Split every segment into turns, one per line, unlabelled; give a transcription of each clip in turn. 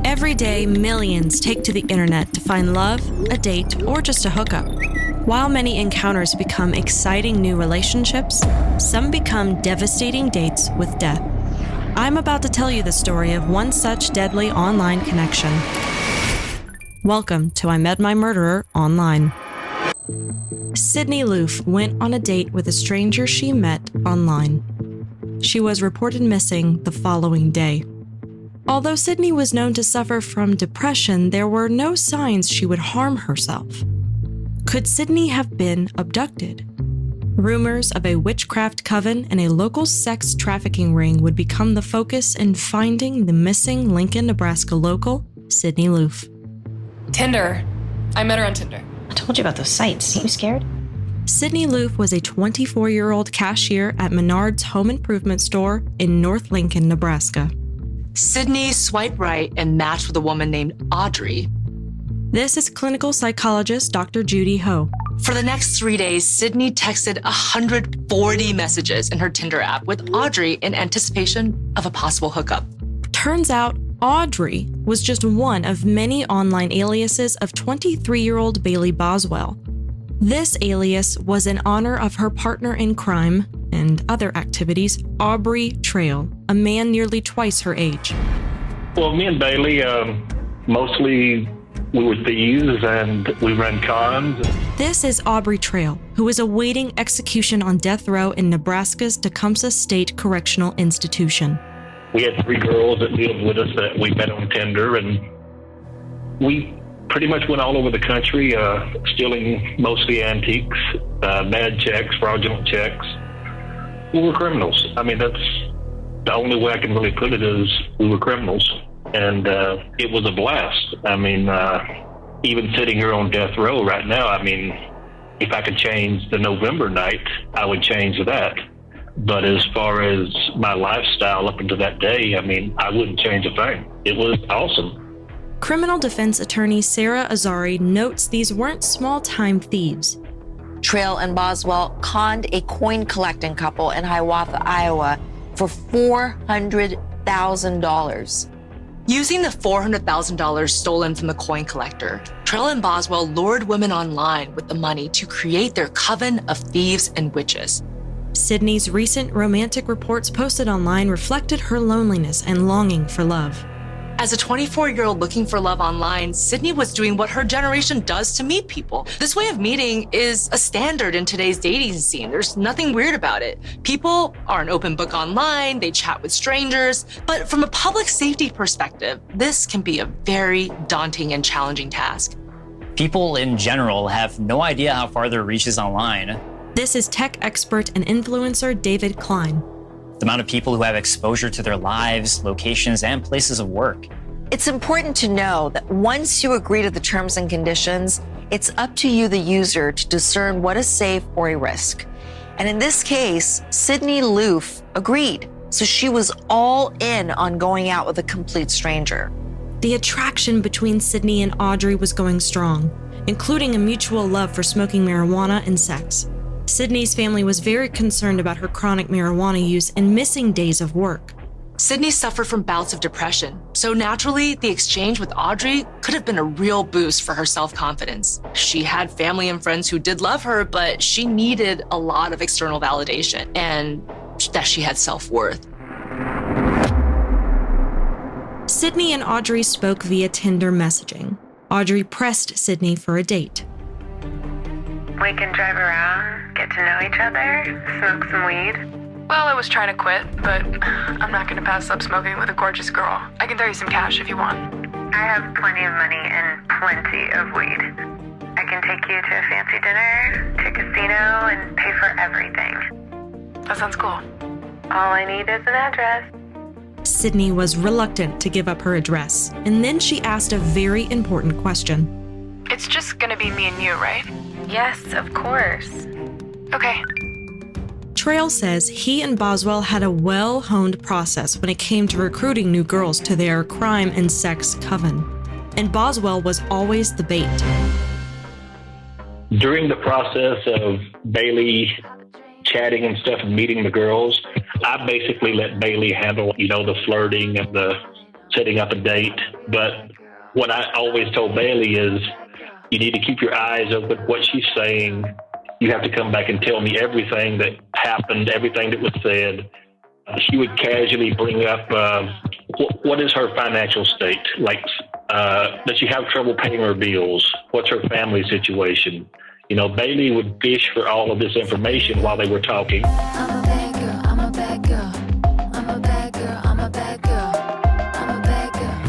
Every day, millions take to the internet to find love, a date, or just a hookup. While many encounters become exciting new relationships, some become devastating dates with death. I'm about to tell you the story of one such deadly online connection. Welcome to I Met My Murderer Online. Sydney Loof went on a date with a stranger she met online. She was reported missing the following day. Although Sydney was known to suffer from depression, there were no signs she would harm herself. Could Sydney have been abducted? Rumors of a witchcraft coven and a local sex trafficking ring would become the focus in finding the missing Lincoln, Nebraska local, Sydney Loof.
Tinder. I met her on Tinder.
I told you about those sites. Are you scared?
Sydney Loof was a 24-year-old cashier at Menard's home improvement store in North Lincoln, Nebraska.
Sydney swiped right and matched with a woman named Audrey.
This is clinical psychologist Dr. Judy Ho.
For the next 3 days, Sydney texted 140 messages in her Tinder app with Audrey in anticipation of a possible hookup.
Turns out Audrey was just one of many online aliases of 23-year-old Bailey Boswell. This alias was in honor of her partner in crime and other activities, Aubrey Trail, a man nearly twice her age.
Well, me and Bailey, mostly we were thieves and we ran cons.
This is Aubrey Trail, who is awaiting execution on death row in Nebraska's Tecumseh State Correctional Institution.
We had 3 girls that lived with us that we met on Tinder, and we pretty much went all over the country, stealing mostly antiques, bad checks, fraudulent checks. We were criminals. I mean, that's the only way I can really put it is we were criminals. And it was a blast. I mean, even sitting here on death row right now, I mean, if I could change the November night, I would change that. But as far as my lifestyle up until that day, I mean, I wouldn't change a thing. It was awesome.
Criminal defense attorney Sarah Azari notes these weren't small-time thieves.
Trail and Boswell conned a coin-collecting couple in Hiawatha, Iowa for $400,000.
Using the $400,000 stolen from the coin collector, Trail and Boswell lured women online with the money to create their coven of thieves and witches.
Sydney's recent romantic reports posted online reflected her loneliness and longing for love.
As a 24-year-old looking for love online, Sydney was doing what her generation does to meet people. This way of meeting is a standard in today's dating scene. There's nothing weird about it. People are an open book online, they chat with strangers, but from a public safety perspective, this can be a very daunting and challenging task.
People in general have no idea how far their reach is online.
This is tech expert and influencer David Klein.
The amount of people who have exposure to their lives, locations, and places of work.
It's important to know that once you agree to the terms and conditions, it's up to you, the user, to discern what is safe or a risk. And in this case, Sydney Loof agreed. So she was all in on going out with a complete stranger.
The attraction between Sydney and Audrey was going strong, including a mutual love for smoking marijuana and sex. Sydney's family was very concerned about her chronic marijuana use and missing days of work.
Sydney suffered from bouts of depression, so naturally, the exchange with Audrey could have been a real boost for her self-confidence. She had family and friends who did love her, but she needed a lot of external validation and that she had self-worth.
Sydney and Audrey spoke via Tinder messaging. Audrey pressed Sydney for a date.
We can drive around, get to know each other, smoke some weed.
Well, I was trying to quit, but I'm not going to pass up smoking with a gorgeous girl. I can throw you some cash if you want.
I have plenty of money and plenty of weed. I can take you to a fancy dinner, to a casino, and pay for everything.
That sounds cool.
All I need is an address.
Sydney was reluctant to give up her address, and then she asked a very important question.
It's just going to be me and you, right?
Yes, of course.
Okay.
Trail says he and Boswell had a well-honed process when it came to recruiting new girls to their crime and sex coven, and Boswell was always the bait.
During the process of Bailey chatting and stuff and meeting the girls, I basically let Bailey handle, the flirting and the setting up a date. But what I always told Bailey is, you need to keep your eyes open. What she's saying, you have to come back and tell me everything that happened, everything that was said. She would casually bring up, what is her financial state? Like, does she have trouble paying her bills? What's her family situation? You know, Bailey would fish for all of this information while they were talking.
I'm a bad girl, I'm a bad girl. I'm a bad girl, I'm a bad girl. I'm a bad girl.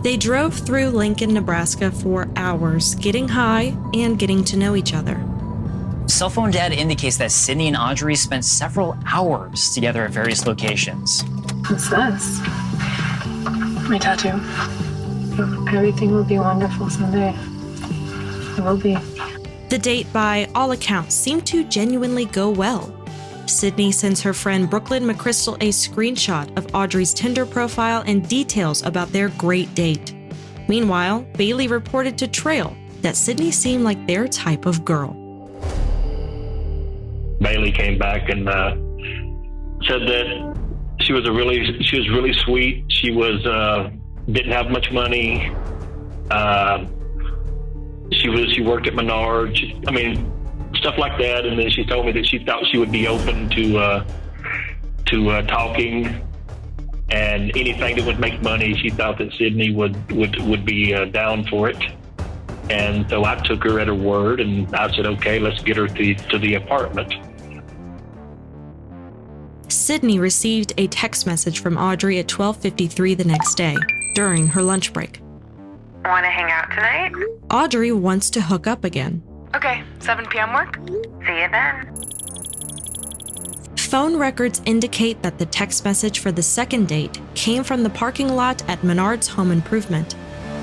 They drove through Lincoln, Nebraska for hours, getting high and getting to know each other.
Cell phone data indicates that Sydney and Audrey spent several hours together at various locations.
What's this? My tattoo. Everything will be wonderful someday. It will be.
The date, by all accounts, seemed to genuinely go well. Sydney sends her friend Brooklyn McChrystal a screenshot of Audrey's Tinder profile and details about their great date. Meanwhile, Bailey reported to Trail that Sydney seemed like their type of girl.
Bailey came back and said that she was really sweet. She was didn't have much money. She worked at Menards. I mean, stuff like that. And then she told me that she thought she would be open to talking, and anything that would make money. She thought that Sydney would be down for it. And so I took her at her word, and I said, okay, let's get her to the apartment.
Sydney received a text message from Audrey at 12:53 the next day, during her lunch break.
Want to hang out tonight?
Audrey wants to hook up again.
Okay, 7 p.m. work?
See you then.
Phone records indicate that the text message for the second date came from the parking lot at Menards Home Improvement.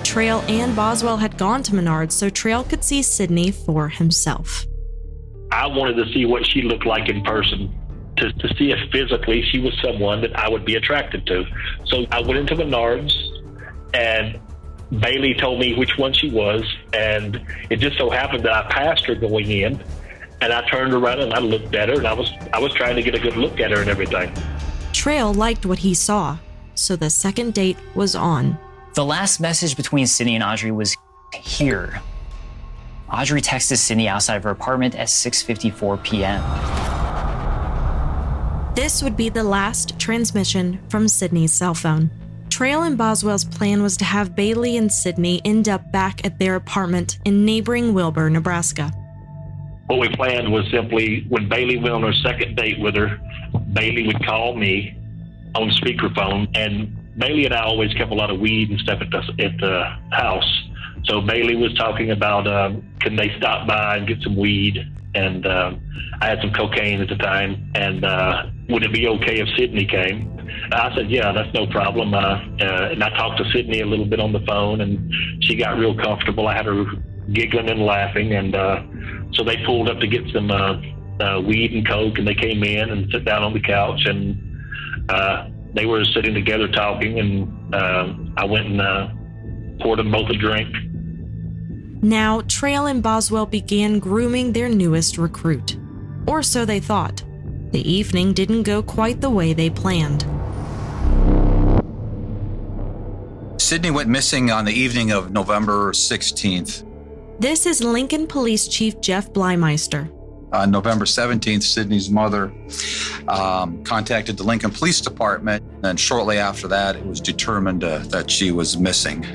Trail and Boswell had gone to Menards so Trail could see Sydney for himself.
I wanted to see what she looked like in person, to see if physically she was someone that I would be attracted to. So I went into Menards, and Bailey told me which one she was, and it just so happened that I passed her going in, and I turned around and I looked at her, and I was trying to get a good look at her and everything.
Trail liked what he saw, so the second date was on.
The last message between Sydney and Audrey was here. Audrey texted Sydney outside of her apartment at 6:54 p.m.
This would be the last transmission from Sydney's cell phone. Trail and Boswell's plan was to have Bailey and Sydney end up back at their apartment in neighboring Wilbur, Nebraska.
What we planned was simply, when Bailey went on her second date with her, Bailey would call me on speakerphone, and Bailey and I always kept a lot of weed and stuff at the house. So Bailey was talking about, can they stop by and get some weed? And I had some cocaine at the time, and would it be okay if Sydney came? I said, yeah, that's no problem. And I talked to Sydney a little bit on the phone, and she got real comfortable. I had her giggling and laughing, and so they pulled up to get some weed and coke, and they came in and sat down on the couch, and they were sitting together talking, and I went and poured them both a drink.
Now, Trail and Boswell began grooming their newest recruit. Or so they thought. The evening didn't go quite the way they planned.
Sydney went missing on the evening of November 16th.
This is Lincoln Police Chief Jeff Blymeister.
On November 17th, Sydney's mother contacted the Lincoln Police Department, and shortly after that, it was determined that she was missing.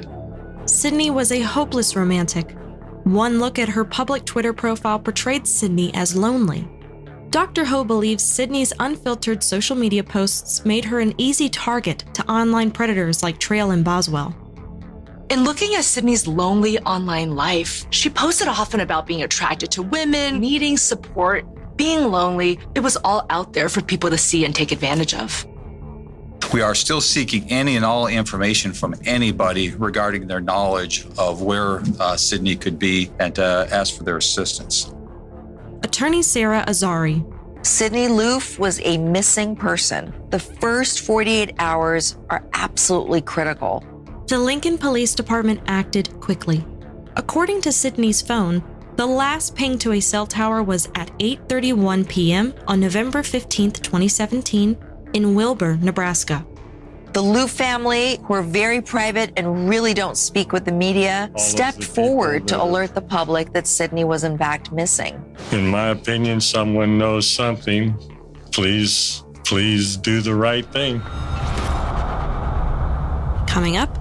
Sydney was a hopeless romantic. One look at her public Twitter profile portrayed Sydney as lonely. Dr. Ho believes Sydney's unfiltered social media posts made her an easy target to online predators like Trail and Boswell.
In looking at Sydney's lonely online life, she posted often about being attracted to women, needing support, being lonely. It was all out there for people to see and take advantage of.
We are still seeking any and all information from anybody regarding their knowledge of where Sydney could be, and to ask for their assistance.
Attorney Sarah Azari.
Sydney Loof was a missing person. The first 48 hours are absolutely critical.
The Lincoln Police Department acted quickly. According to Sydney's phone, the last ping to a cell tower was at 8:31 p.m. on November 15, 2017, in Wilbur, Nebraska.
The Lou family, who are very private and really don't speak with the media, stepped forward to alert the public that Sydney was in fact missing.
In my opinion, someone knows something. Please do the right thing.
Coming up,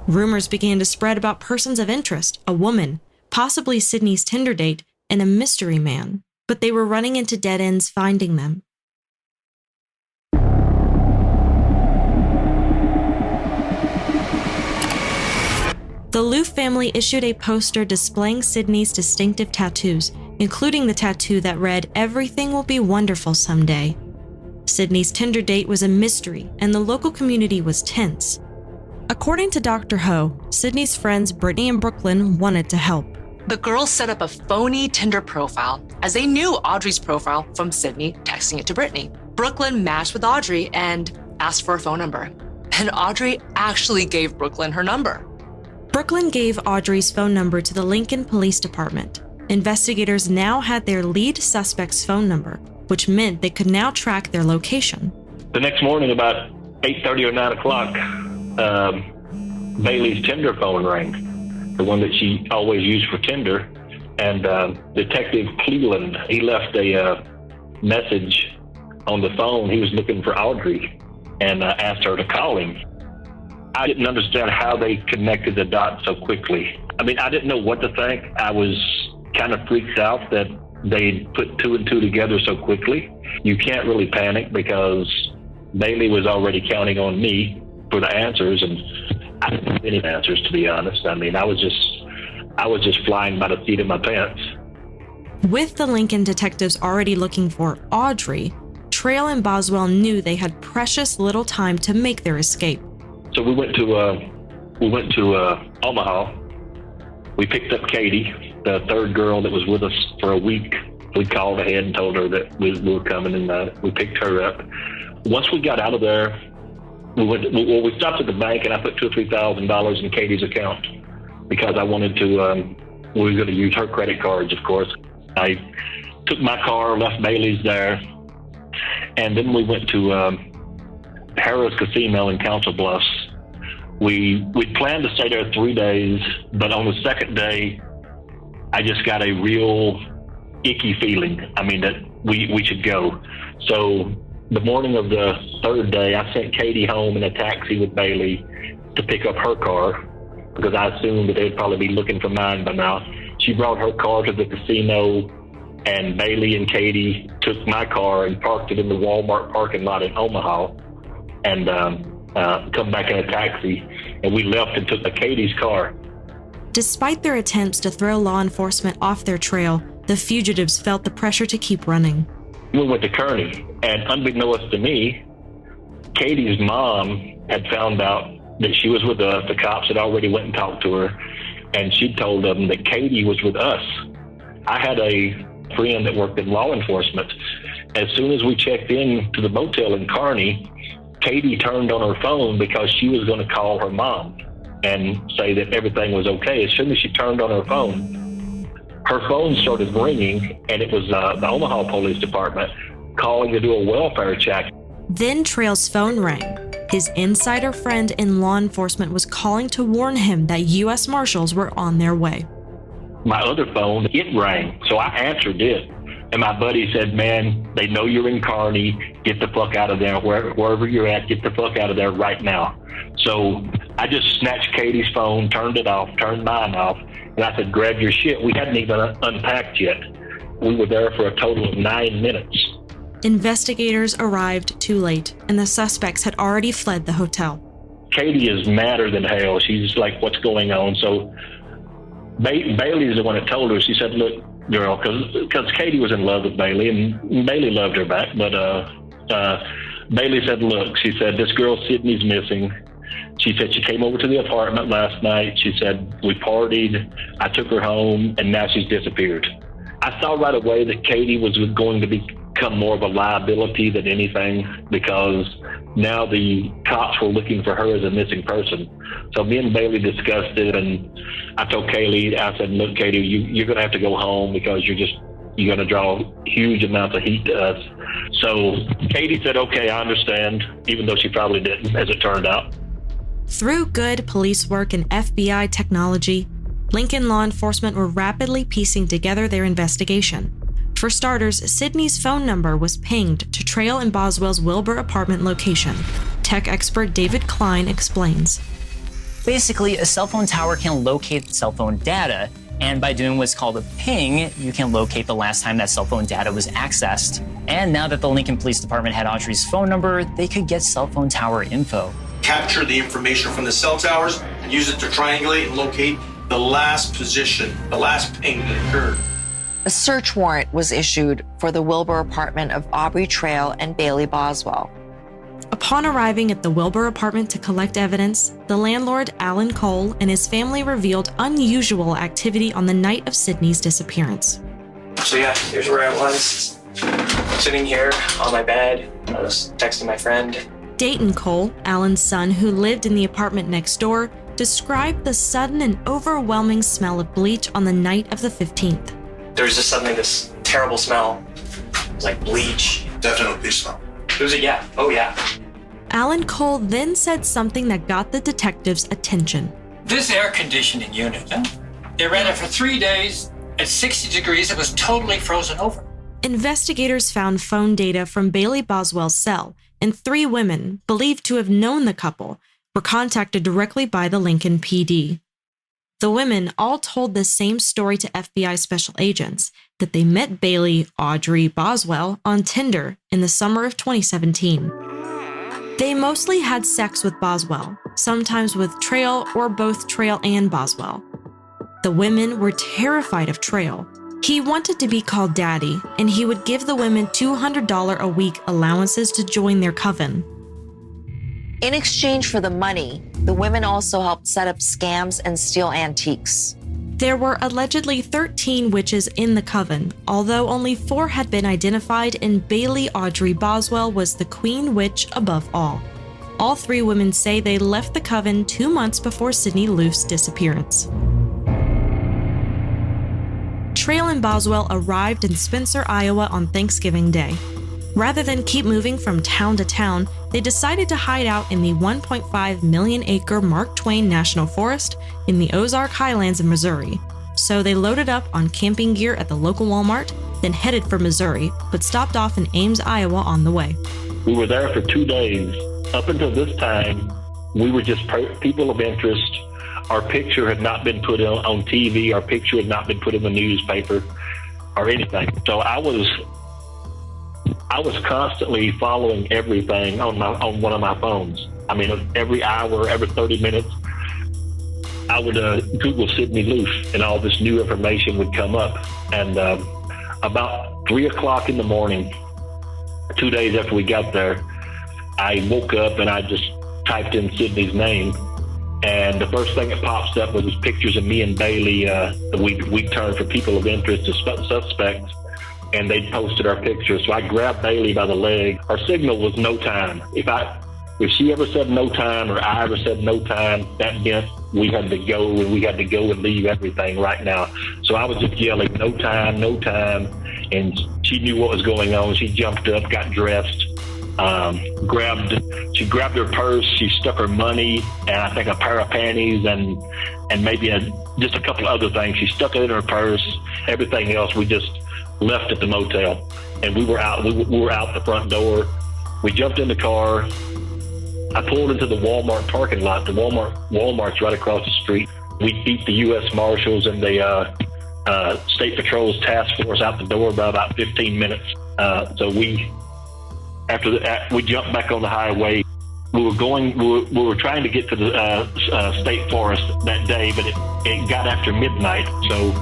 rumors began to spread about persons of interest, a woman, possibly Sydney's Tinder date, and a mystery man. But they were running into dead ends finding them. The Lou family issued a poster displaying Sydney's distinctive tattoos, including the tattoo that read, "Everything will be wonderful someday." Sydney's Tinder date was a mystery, and the local community was tense. According to Dr. Ho, Sydney's friends Brittany and Brooklyn wanted to help.
The girls set up a phony Tinder profile as they knew Audrey's profile from Sydney texting it to Brittany. Brooklyn matched with Audrey and asked for her phone number. And Audrey actually gave Brooklyn her number.
Brooklyn gave Audrey's phone number to the Lincoln Police Department. Investigators now had their lead suspect's phone number, which meant they could now track their location.
The next morning, about 8:30 or 9 o'clock, Bailey's Tinder phone rang, the one that she always used for Tinder. And Detective Cleveland, he left a message on the phone. He was looking for Audrey and asked her to call him. I didn't understand how they connected the dots so quickly. I mean, I didn't know what to think. I was kind of freaked out that they put two and two together so quickly. You can't really panic because Bailey was already counting on me for the answers, and I didn't have any answers, to be honest. I mean, I was just flying by the seat of my pants.
With the Lincoln detectives already looking for Audrey, Trail and Boswell knew they had precious little time to make their escape.
So we went to Omaha. We picked up Katie, the third girl that was with us for a week. We called ahead and told her that we were coming, and we picked her up. Once we got out of there, we stopped at the bank, and I put $2,000 or $3,000 in Katie's account because I wanted to. We were going to use her credit cards, of course. I took my car, left Bailey's there, and then we went to Harrah's Casino in Council Bluffs. We planned to stay there 3 days, but on the second day, I just got a real icky feeling. I mean, that we should go. So the morning of the third day, I sent Katie home in a taxi with Bailey to pick up her car because I assumed that they'd probably be looking for mine by now. She brought her car to the casino, and Bailey and Katie took my car and parked it in the Walmart parking lot in Omaha, and come back in a taxi, and we left and took Katie's car.
Despite their attempts to throw law enforcement off their trail, the fugitives felt the pressure to keep running.
We went to Kearney, and unbeknownst to me, Katie's mom had found out that she was with us. The cops had already went and talked to her, and she told them that Katie was with us. I had a friend that worked in law enforcement. As soon as we checked in to the motel in Kearney, Katie turned on her phone because she was going to call her mom and say that everything was okay. As soon as she turned on her phone started ringing, and it was the Omaha Police Department calling to do a welfare check.
Then Trail's phone rang. His insider friend in law enforcement was calling to warn him that U.S. Marshals were on their way.
My other phone, it rang, so I answered it. And my buddy said, "Man, they know you're in Kearney. Get the fuck out of there. Wherever you're at, get the fuck out of there right now." So I just snatched Katie's phone, turned it off, turned mine off, and I said, "Grab your shit." We hadn't even unpacked yet. We were there for a total of 9 minutes.
Investigators arrived too late, and the suspects had already fled the hotel.
Katie is madder than hell. She's just like, "What's going on?" So Bailey's the one that told her. She said, "Look, girl," because Katie was in love with Bailey, and Bailey loved her back. But Bailey said, "Look," she said, "this girl Sydney's missing." She said she came over to the apartment last night. She said, "We partied. I took her home, and now she's disappeared." I saw right away that Katie was going to become more of a liability than anything because now the cops were looking for her as a missing person. So me and Bailey discussed it, and I told Kaylee, I said, "Look, Katie, you're going to have to go home because you're going to draw huge amounts of heat to us. So Katie said, okay, I understand, even though she probably didn't, as it turned out.
Through good police work and FBI technology, Lincoln law enforcement were rapidly piecing together their investigation. For starters, Sydney's phone number was pinged to Trail and Boswell's Wilbur apartment location. Tech expert David Klein explains.
Basically, a cell phone tower can locate cell phone data, and by doing what's called a ping, you can locate the last time that cell phone data was accessed. And now that the Lincoln Police Department had Audrey's phone number, they could get cell phone tower info.
Capture the information from the cell towers and use it to triangulate and locate the last position, the last ping that occurred.
A search warrant was issued for the Wilbur apartment of Aubrey Trail and Bailey Boswell.
Upon arriving at the Wilbur apartment to collect evidence, the landlord, Alan Cole, and his family revealed unusual activity on the night of Sydney's disappearance.
So yeah, here's where I was, sitting here on my bed. I was texting my friend.
Dayton Cole, Alan's son who lived in the apartment next door, described the sudden and overwhelming smell of bleach on the night of the 15th.
There was just suddenly this terrible smell. It was like bleach.
Definitely bleach smell.
It was oh yeah.
Alan Cole then said something that got the detectives' attention.
This air conditioning unit, they ran it for 3 days at 60 degrees. It was totally frozen over.
Investigators found phone data from Bailey Boswell's cell, and 3 women, believed to have known the couple, were contacted directly by the Lincoln PD. The women all told the same story to FBI special agents, that they met Bailey Audrey Boswell on Tinder in the summer of 2017. They mostly had sex with Boswell, sometimes with Trail or both Trail and Boswell. The women were terrified of Trail. He wanted to be called Daddy, and he would give the women $200 a week allowances to join their coven.
In exchange for the money, the women also helped set up scams and steal antiques.
There were allegedly 13 witches in the coven, although only 4 had been identified, and Bailey Audrey Boswell was the queen witch above all. All 3 women say they left the coven 2 months before Sydney Loof's disappearance. Trail and Boswell arrived in Spencer, Iowa on Thanksgiving Day. Rather than keep moving from town to town, they decided to hide out in the 1.5 million acre Mark Twain National Forest in the Ozark Highlands of Missouri. So they loaded up on camping gear at the local Walmart, then headed for Missouri, but stopped off in Ames, Iowa on the way.
We were there for 2 days. Up until this time, we were just people of interest. Our picture had not been put on TV. Our picture had not been put in the newspaper or anything. So I was constantly following everything on one of my phones. I mean, every hour, every 30 minutes, I would Google Sydney Loof, and all this new information would come up. And about 3 o'clock in the morning, 2 days after we got there, I woke up and I just typed in Sydney's name. And the first thing that pops up was pictures of me and Bailey. We turned for people of interest as suspects, and they posted our pictures. So I grabbed Bailey by the leg. Our signal was no time. If she ever said no time, or I ever said no time, that meant we had to go, and we had to go and leave everything right now. So I was just yelling, no time, no time. And she knew what was going on. She jumped up, got dressed, she grabbed her purse, she stuck her money, and I think a pair of panties, and maybe just a couple of other things. She stuck it in her purse. Everything else we just left at the motel, and we were out the front door. We jumped in the car. I pulled into the Walmart parking lot. The Walmart's right across the street. We beat the U.S. Marshals and the State Patrol's task force out the door by about 15 minutes. So after that, we jumped back on the highway. We were trying to get to the state forest that day, but it got after midnight. So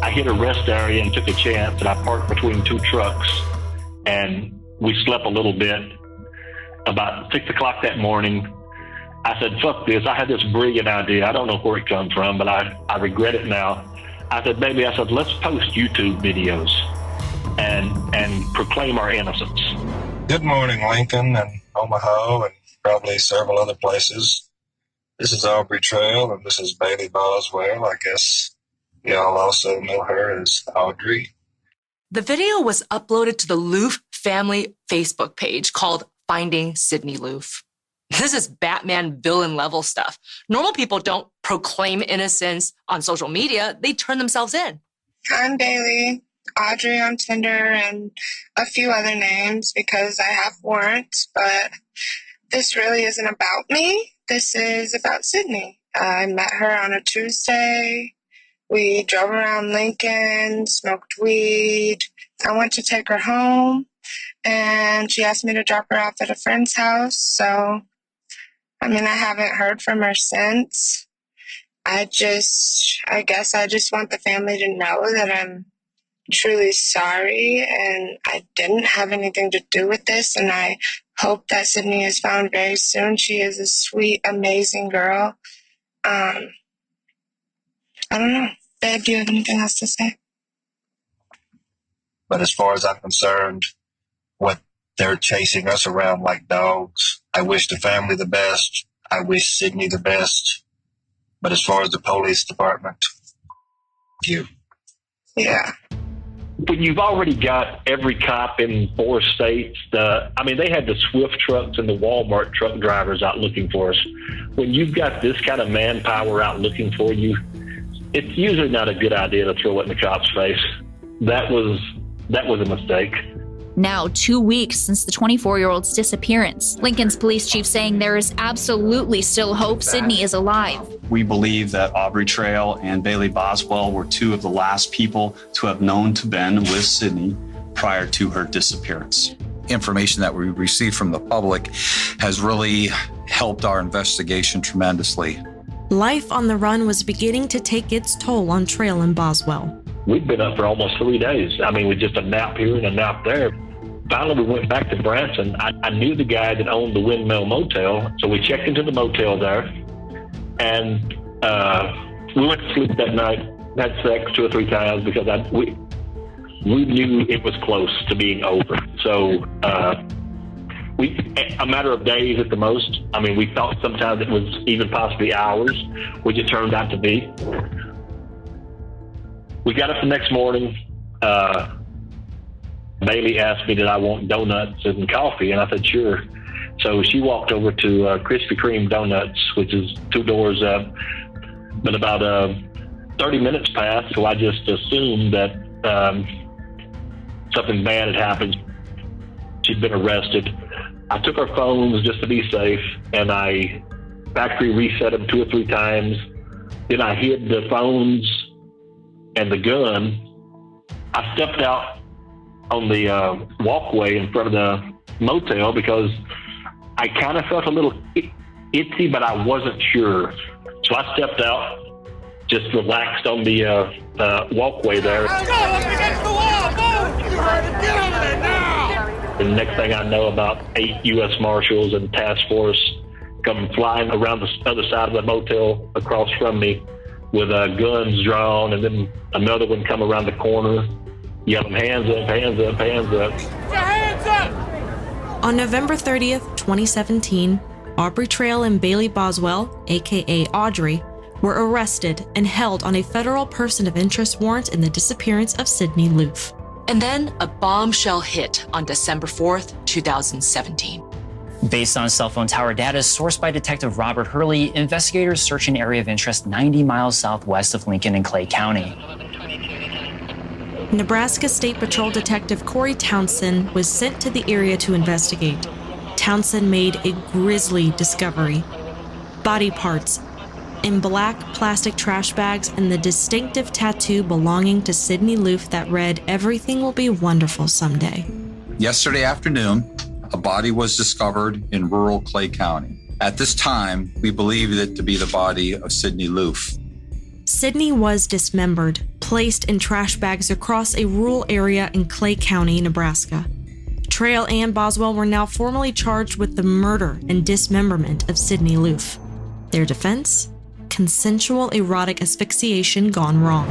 I hit a rest area and took a chance, and I parked between 2 trucks, and we slept a little bit. About 6 o'clock that morning, I said, fuck this. I had this brilliant idea. I don't know where it comes from, but I regret it now. I said, baby, let's post YouTube videos and proclaim our innocence.
Good morning, Lincoln and Omaha and probably several other places. This is Aubrey Trail, and this is Bailey Boswell. I guess y'all also know her as Audrey.
The video was uploaded to the Loof family Facebook page called Finding Sydney Loof. This is Batman villain level stuff. Normal people don't proclaim innocence on social media. They turn themselves in.
I'm Bailey, Audrey on Tinder, and a few other names because I have warrants, but this really isn't about me. This is about Sydney. I met her on a Tuesday. We drove around Lincoln, smoked weed. I went to take her home, and she asked me to drop her off at a friend's house. So, I haven't heard from her since. I guess I just want the family to know that I'm truly sorry, and I didn't have anything to do with this, and I hope that Sydney is found very soon. She is a sweet, amazing girl. I don't know. Babe, do you have anything else to say?
But as far as I'm concerned, what they're chasing us around like dogs. I wish the family the best. I wish Sydney the best. But as far as the police department, you.
Yeah.
But you've already got every cop in 4 states. They had the Swift trucks and the Walmart truck drivers out looking for us. When you've got this kind of manpower out looking for you, it's usually not a good idea to throw it in the cop's face. That was a mistake.
Now, 2 weeks since the 24-year-old's disappearance, Lincoln's police chief saying there is absolutely still hope Sydney is alive.
We believe that Aubrey Trail and Bailey Boswell were 2 of the last people to have known to been with Sydney prior to her disappearance.
Information that we received from the public has really helped our investigation tremendously.
Life on the run was beginning to take its toll on Trail and Boswell.
We'd been up for almost 3 days. We just a nap here and a nap there. Finally, we went back to Branson. I knew the guy that owned the Windmill Motel, so we checked into the motel there, and we went to sleep that night, had sex 2 or 3 times because we knew it was close to being over. So a matter of days at the most. We thought sometimes it was even possibly hours, which it turned out to be. We got up the next morning. Bailey asked me, did I want donuts and coffee? And I said, sure. So she walked over to Krispy Kreme Donuts, which is 2 doors up. But about 30 minutes passed, so I just assumed that something bad had happened. She'd been arrested. I took her phones just to be safe, and I factory reset them 2 or 3 times. Then I hid the phones and the gun. I stepped out on the walkway in front of the motel because I kind of felt a little itchy, but I wasn't sure. So I stepped out, just relaxed on the walkway there. And the next thing I know, about 8 U.S. Marshals and task force come flying around the other side of the motel across from me with guns drawn, and then another one come around the corner, yelling, hands up, hands up, hands up.
Hands up! On November 30th, 2017, Aubrey Trail and Bailey Boswell, aka Audrey, were arrested and held on a federal person of interest warrant in the disappearance of Sydney Loof.
And then a bombshell hit on December 4th, 2017.
Based on cell phone tower data sourced by Detective Robert Hurley, investigators search an area of interest 90 miles southwest of Lincoln in Clay County.
Nebraska State Patrol Detective Corey Townsend was sent to the area to investigate. Townsend made a grisly discovery: body parts in black plastic trash bags and the distinctive tattoo belonging to Sydney Loof that read, "Everything will be wonderful someday."
Yesterday afternoon, a body was discovered in rural Clay County. At this time, we believed it to be the body of Sydney Loof.
Sydney was dismembered, placed in trash bags across a rural area in Clay County, Nebraska. Trail and Boswell were now formally charged with the murder and dismemberment of Sydney Loof. Their defense? Consensual erotic asphyxiation gone wrong.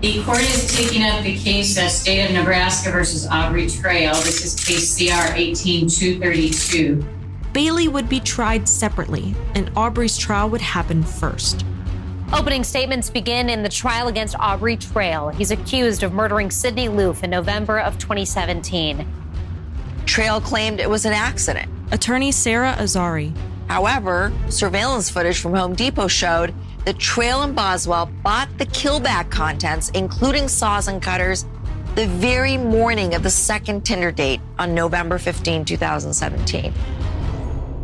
The court is taking up the case of State of Nebraska versus Aubrey Trail. This is case CR 18232.
Bailey would be tried separately, and Aubrey's trial would happen first.
Opening statements begin in the trial against Aubrey Trail. He's accused of murdering Sidney Loof in November of 2017.
Trail claimed it was an accident.
Attorney Sarah Azari.
However, surveillance footage from Home Depot showed that Trail and Boswell bought the killback contents, including saws and cutters, the very morning of the second Tinder date on November 15, 2017.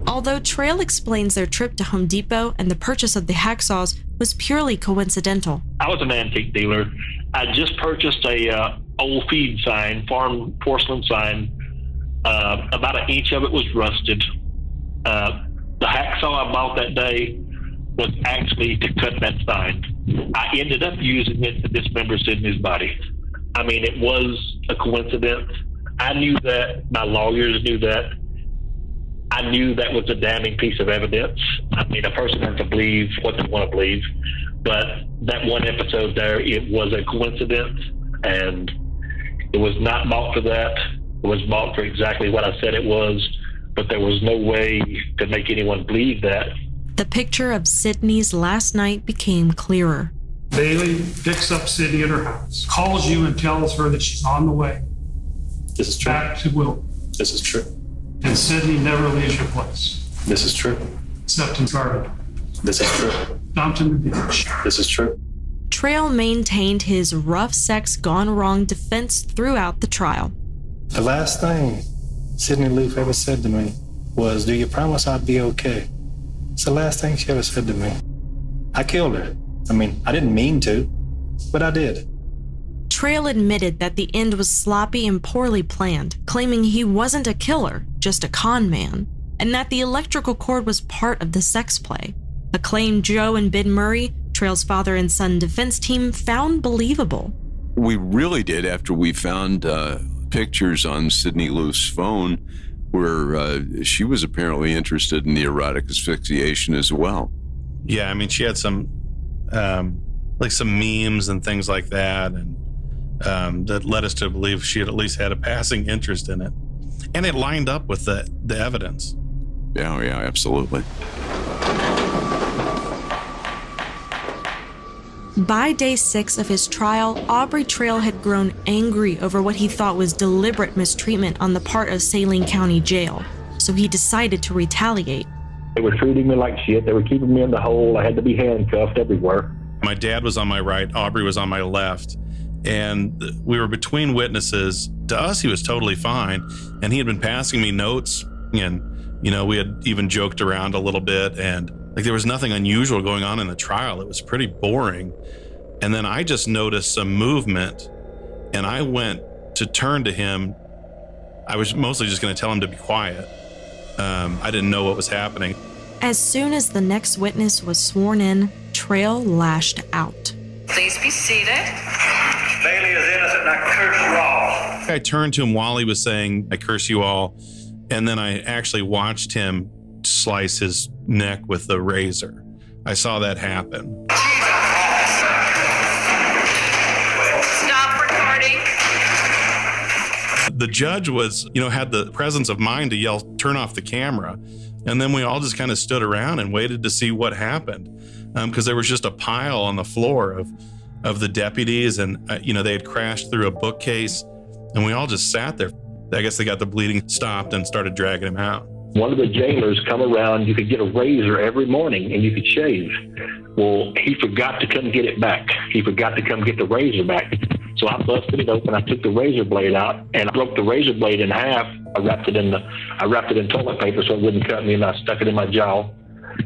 Although Trail explains their trip to Home Depot and the purchase of the hacksaws was purely coincidental.
I was an antique dealer. I just purchased a old feed sign, farm porcelain sign. About an inch of it was rusted. The hacksaw I bought that day was actually to cut that sign. I ended up using it to dismember Sidney's body. I mean, it was a coincidence. I knew that. My lawyers knew that. I knew that was a damning piece of evidence. I mean, a person has to believe what they want to believe. But that one episode there, it was a coincidence, and it was not bought for that. It was bought for exactly what I said it was, but there was no way to make anyone believe that.
The picture of Sidney's last night became clearer.
Bailey picks up Sidney at her house, calls you and tells her that she's on the way.
This is true.
Back to Will.
This is true.
And Sidney never leaves your place.
This is true.
Except in garbage.
This is true.
Dumped in the ditch.
This is true.
Trail maintained his rough sex gone wrong defense throughout the trial.
The last thing Sidney Loof ever said to me was, "Do you promise I'll be okay?" It's the last thing she ever said to me. I killed her. I mean, I didn't mean to, but I did.
Trail admitted that the end was sloppy and poorly planned, claiming he wasn't a killer, just a con man, and that the electrical cord was part of the sex play, a claim Joe and Ben Murray, Trail's father and son defense team, found believable.
We really did after we found pictures on Sidney Loof's phone where she was apparently interested in the erotic asphyxiation as well.
Yeah, I mean, she had some like some memes and things like that, and that led us to believe she had at least had a passing interest in it. And it lined up with the evidence.
Yeah, absolutely.
By day 6 of his trial, Aubrey Trail had grown angry over what he thought was deliberate mistreatment on the part of Saline County Jail, so he decided to retaliate.
They were treating me like shit. They were keeping me in the hole. I had to be handcuffed everywhere.
My dad was on my right, Aubrey was on my left, and we were between witnesses. To us, he was totally fine, and he had been passing me notes, and we had even joked around a little bit, and like there was nothing unusual going on in the trial. It was pretty boring. And then I just noticed some movement, and I went to turn to him. I was mostly just going to tell him to be quiet. I didn't know what was happening.
As soon as the next witness was sworn in, Trail lashed out.
Please be seated.
Bailey is innocent, and I curse you all.
I turned to him while he was saying, "I curse you all," and then I actually watched him slice his neck with the razor. I saw that happen.
Stop recording.
The judge was, had the presence of mind to yell, "Turn off the camera." And then we all just kind of stood around and waited to see what happened. Because there was just a pile on the floor of the deputies, and, they had crashed through a bookcase, and we all just sat there. I guess they got the bleeding stopped and started dragging him out.
One of the jailers come around, you could get a razor every morning and you could shave. Well, he forgot to come get it back. He forgot to come get the razor back. So I busted it open. I took the razor blade out and I broke the razor blade in half. I wrapped it in toilet paper so it wouldn't cut me, and I stuck it in my jaw.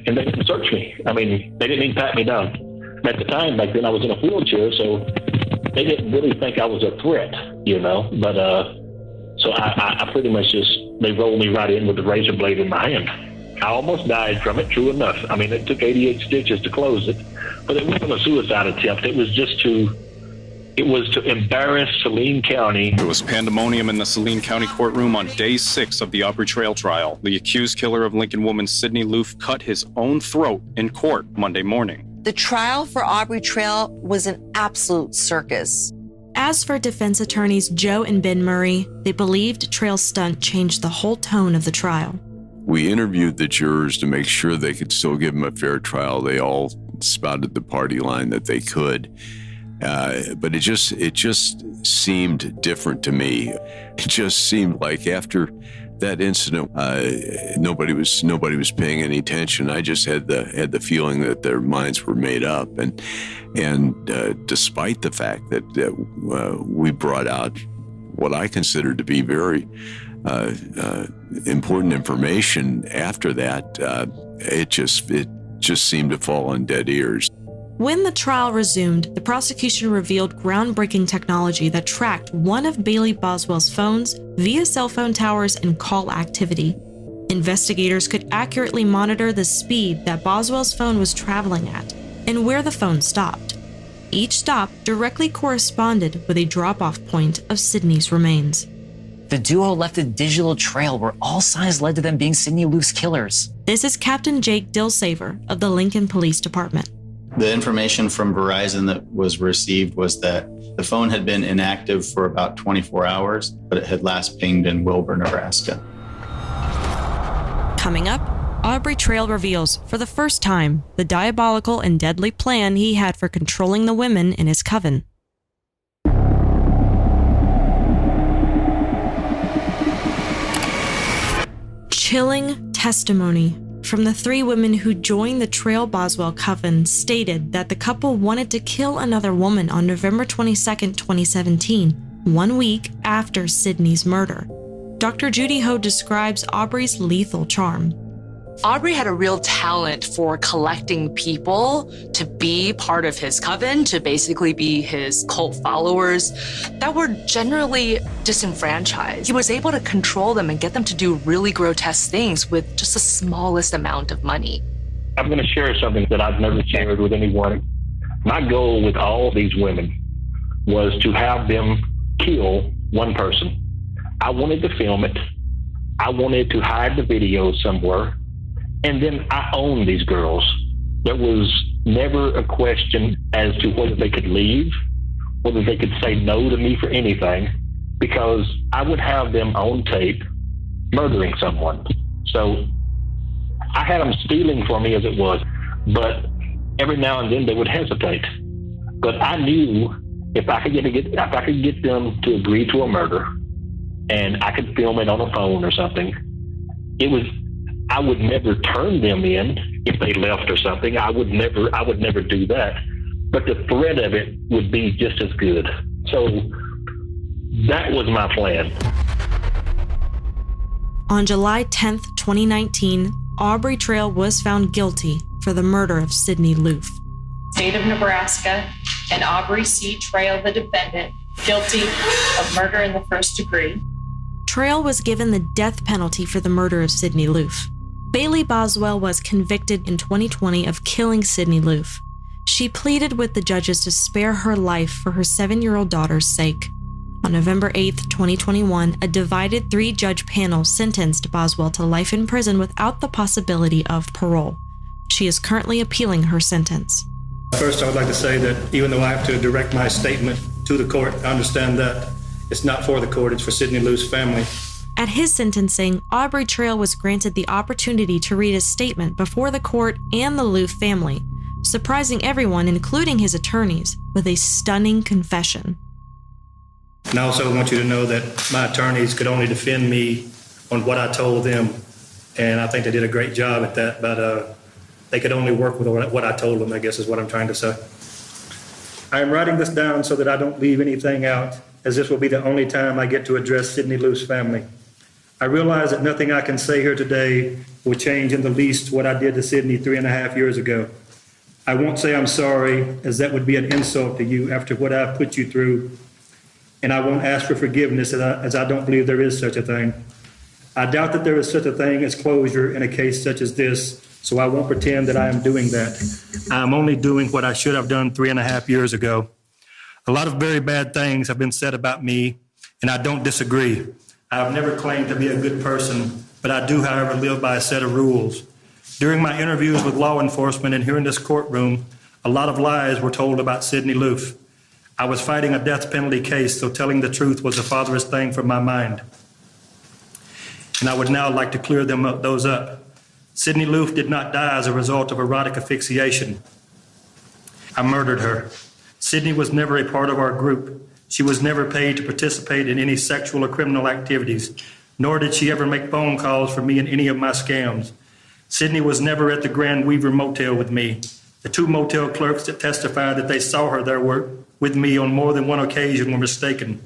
And they didn't search me. I mean, they didn't even pat me down. At the time, back then, I was in a wheelchair, so they didn't really think I was a threat, But so I pretty much they rolled me right in with the razor blade in my hand. I almost died from it, true enough. I mean, it took 88 stitches to close it, but it wasn't a suicide attempt. It was just to embarrass Saline County.
There was pandemonium in the Saline County courtroom on day 6 of the Aubrey Trail trial. The accused killer of Lincoln woman Sidney Loof cut his own throat in court Monday morning.
The trial for Aubrey Trail was an absolute circus.
As for defense attorneys Joe and Ben Murray, they believed Trail's stunt changed the whole tone of the trial.
We interviewed the jurors to make sure they could still give him a fair trial. They all spotted the party line that they could. But it just seemed different to me. It just seemed like after that incident, nobody was paying any attention. I just had the feeling that their minds were made up, and despite the fact that we brought out what I considered to be very important information after that, it just seemed to fall on dead ears.
When the trial resumed, the prosecution revealed groundbreaking technology that tracked one of Bailey Boswell's phones via cell phone towers and call activity. Investigators could accurately monitor the speed that Boswell's phone was traveling at and where the phone stopped. Each stop directly corresponded with a drop-off point of Sydney's remains.
The duo left a digital trail where all signs led to them being Sidney Loof's killers.
This is Captain Jake Dilsaver of the Lincoln Police Department.
The information from Verizon that was received was that the phone had been inactive for about 24 hours, but it had last pinged in Wilbur, Nebraska.
Coming up, Aubrey Trail reveals, for the first time, the diabolical and deadly plan he had for controlling the women in his coven. Chilling testimony from the three women who joined the Trail Boswell coven stated that the couple wanted to kill another woman on November 22, 2017, 1 week after Sydney's murder. Dr. Judy Ho describes Aubrey's lethal charm.
Aubrey had a real talent for collecting people to be part of his coven, to basically be his cult followers that were generally disenfranchised. He was able to control them and get them to do really grotesque things with just the smallest amount of money.
I'm going to share something that I've never shared with anyone. My goal with all these women was to have them kill one person. I wanted to film it. I wanted to hide the video somewhere. And then I owned these girls. There was never a question as to whether they could leave, whether they could say no to me for anything, because I would have them on tape murdering someone. So I had them stealing for me as it was, but every now and then they would hesitate. But I knew if I could get them to agree to a murder, and I could film it on a phone or something, I would never turn them in if they left or something. I would never do that. But the threat of it would be just as good. So that was my plan.
On July 10th, 2019, Aubrey Trail was found guilty for the murder of Sidney Loof.
State of Nebraska and Aubrey C. Trail, the defendant, guilty of murder in the first degree.
Trail was given the death penalty for the murder of Sidney Loof. Bailey Boswell was convicted in 2020 of killing Sidney Loof. She pleaded with the judges to spare her life for her 7-year-old daughter's sake. On November 8, 2021, a divided 3-judge panel sentenced Boswell to life in prison without the possibility of parole. She is currently appealing her sentence.
First, I would like to say that even though I have to direct my statement to the court, I understand that it's not for the court, it's for Sidney Loof's family.
At his sentencing, Aubrey Trail was granted the opportunity to read his statement before the court and the Loof family, surprising everyone, including his attorneys, with a stunning confession.
And I also want you to know that my attorneys could only defend me on what I told them, and I think they did a great job at that, but they could only work with what I told them, I guess is what I'm trying to say. I am writing this down so that I don't leave anything out, as this will be the only time I get to address Sidney Loof's family. I realize that nothing I can say here today will change in the least what I did to Sidney 3.5 years ago. I won't say I'm sorry, as that would be an insult to you after what I've put you through. And I won't ask for forgiveness, as I don't believe there is such a thing. I doubt that there is such a thing as closure in a case such as this, so I won't pretend that I am doing that. I am only doing what I should have done 3.5 years ago. A lot of very bad things have been said about me, and I don't disagree. I have never claimed to be a good person, but I do, however, live by a set of rules. During my interviews with law enforcement and here in this courtroom, a lot of lies were told about Sidney Loof. I was fighting a death penalty case, so telling the truth was the farthest thing from my mind. And I would now like to clear those up. Sidney Loof did not die as a result of erotic asphyxiation. I murdered her. Sydney was never a part of our group. She was never paid to participate in any sexual or criminal activities, nor did she ever make phone calls for me in any of my scams. Sydney was never at the Grand Weaver Motel with me. The 2 motel clerks that testified that they saw her there with me on more than one occasion were mistaken.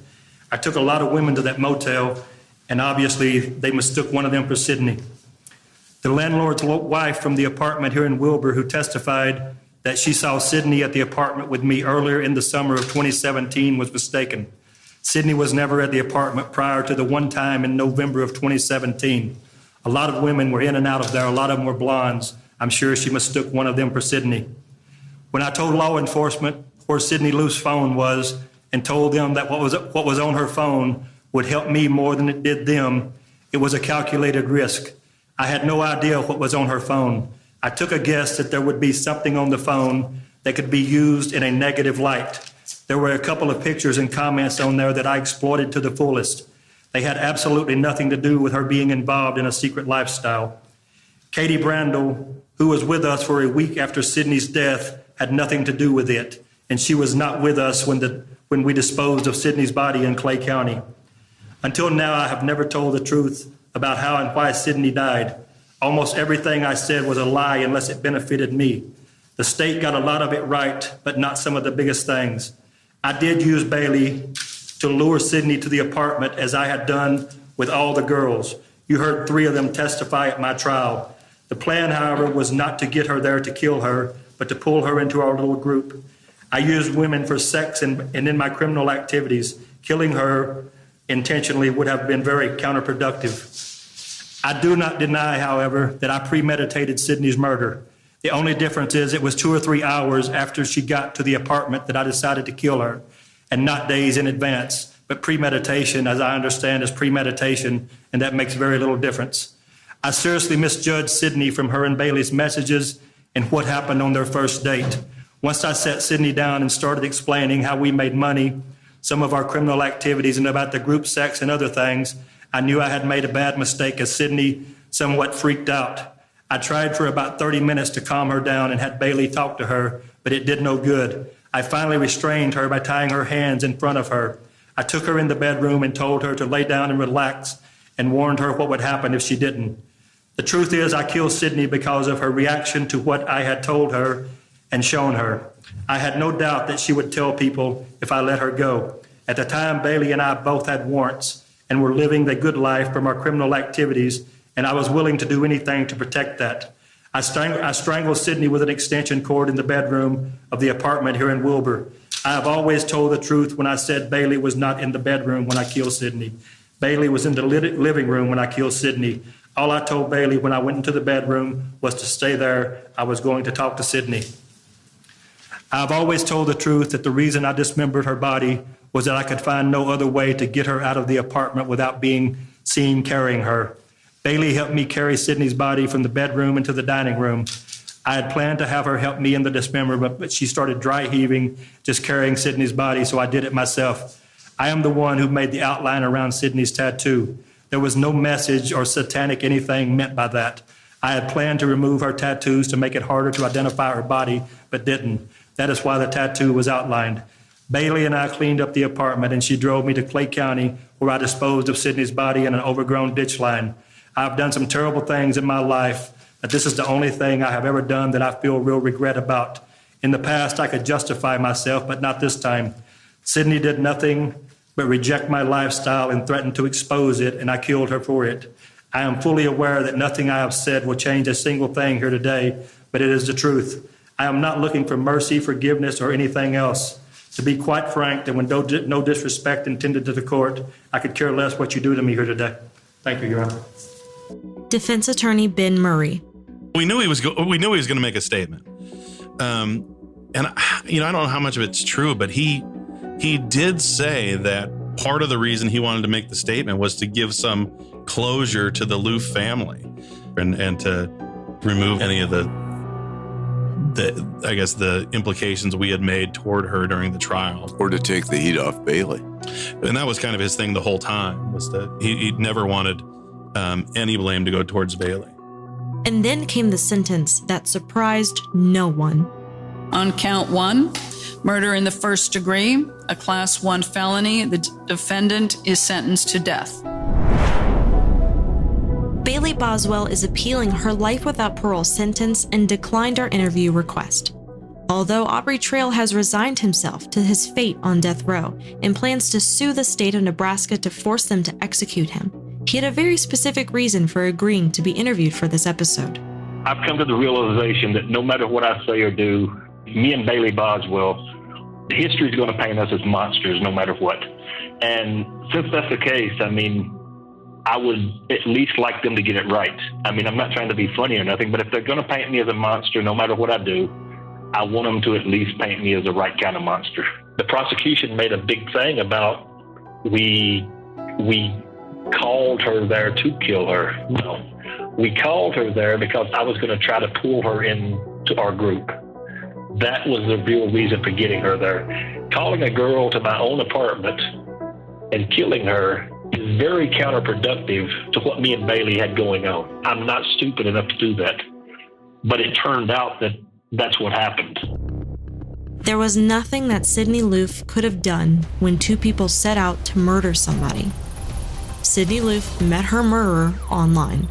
I took a lot of women to that motel, and obviously they mistook one of them for Sydney. The landlord's wife from the apartment here in Wilbur who testified that she saw Sydney at the apartment with me earlier in the summer of 2017 was mistaken. Sydney was never at the apartment prior to the one time in November of 2017. A lot of women were in and out of there. A lot of them were blondes. I'm sure she mistook one of them for Sydney. When I told law enforcement where Sydney Luce's phone was and told them that what was on her phone would help me more than it did them, it was a calculated risk. I had no idea what was on her phone. I took a guess that there would be something on the phone that could be used in a negative light. There were a couple of pictures and comments on there that I exploited to the fullest. They had absolutely nothing to do with her being involved in a secret lifestyle. Katie Brandel, who was with us for a week after Sydney's death, had nothing to do with it, and she was not with us when we disposed of Sydney's body in Clay County. Until now, I have never told the truth about how and why Sydney died. Almost everything I said was a lie unless it benefited me. The state got a lot of it right, but not some of the biggest things. I did use Bailey to lure Sydney to the apartment as I had done with all the girls. You heard 3 of them testify at my trial. The plan, however, was not to get her there to kill her, but to pull her into our little group. I used women for sex and in my criminal activities. Killing her intentionally would have been very counterproductive. I do not deny, however, that I premeditated Sydney's murder. The only difference is it was 2 or 3 hours after she got to the apartment that I decided to kill her, and not days in advance. But premeditation, as I understand, is premeditation, and that makes very little difference. I seriously misjudged Sydney from her and Bailey's messages and what happened on their first date. Once I sat Sydney down and started explaining how we made money, some of our criminal activities, and about the group sex and other things, I knew I had made a bad mistake as Sydney somewhat freaked out. I tried for about 30 minutes to calm her down and had Bailey talk to her, but it did no good. I finally restrained her by tying her hands in front of her. I took her in the bedroom and told her to lay down and relax and warned her what would happen if she didn't. The truth is, I killed Sydney because of her reaction to what I had told her and shown her. I had no doubt that she would tell people if I let her go. At the time, Bailey and I both had warrants and were living the good life from our criminal activities, and I was willing to do anything to protect that. I strangled Sydney with an extension cord in the bedroom of the apartment here in Wilbur. I have always told the truth when I said Bailey was not in the bedroom when I killed Sydney. Bailey was in the living room when I killed Sydney. All I told Bailey when I went into the bedroom was to stay there. I was going to talk to Sydney. I've always told the truth that the reason I dismembered her body was that I could find no other way to get her out of the apartment without being seen carrying her. Bailey helped me carry Sydney's body from the bedroom into the dining room. I had planned to have her help me in the dismemberment, but she started dry heaving, just carrying Sydney's body, so I did it myself. I am the one who made the outline around Sydney's tattoo. There was no message or satanic anything meant by that. I had planned to remove her tattoos to make it harder to identify her body, but didn't. That is why the tattoo was outlined. Bailey and I cleaned up the apartment, and she drove me to Clay County, where I disposed of Sydney's body in an overgrown ditch line. I've done some terrible things in my life, but this is the only thing I have ever done that I feel real regret about. In the past, I could justify myself, but not this time. Sydney did nothing but reject my lifestyle and threaten to expose it, and I killed her for it. I am fully aware that nothing I have said will change a single thing here today, but it is the truth. I am not looking for mercy, forgiveness, or anything else. To be quite frank, and with no disrespect intended to the court, I could care less what you do to me here today. Thank you, Your Honor.
Defense attorney Ben Murray.
We knew he was going to make a statement, and I don't know how much of it's true, but he did say that part of the reason he wanted to make the statement was to give some closure to the Loof family, and to remove any of the implications we had made toward her during the trial,
or to take the heat off Bailey.
And that was kind of his thing the whole time, was that he never wanted any blame to go towards Bailey.
And then came the sentence that surprised no one.
On count 1, murder in the first degree, a class 1 felony, the defendant is sentenced to death.
Bailey Boswell is appealing her life without parole sentence and declined our interview request. Although Aubrey Trail has resigned himself to his fate on death row and plans to sue the state of Nebraska to force them to execute him, he had a very specific reason for agreeing to be interviewed for this episode.
I've come to the realization that no matter what I say or do, me and Bailey Boswell, history is going to paint us as monsters no matter what. And since that's the case, I mean, I would at least like them to get it right. I mean, I'm not trying to be funny or nothing, but if they're going to paint me as a monster no matter what I do, I want them to at least paint me as the right kind of monster. The prosecution made a big thing about we called her there to kill her. No, we called her there because I was going to try to pull her into our group. That was the real reason for getting her there. Calling a girl to my own apartment and killing her is very counterproductive to what me and Bailey had going on. I'm not stupid enough to do that. But it turned out that that's what happened.
There was nothing that Sydney Loof could have done when two people set out to murder somebody. Sydney Loof met her murderer online.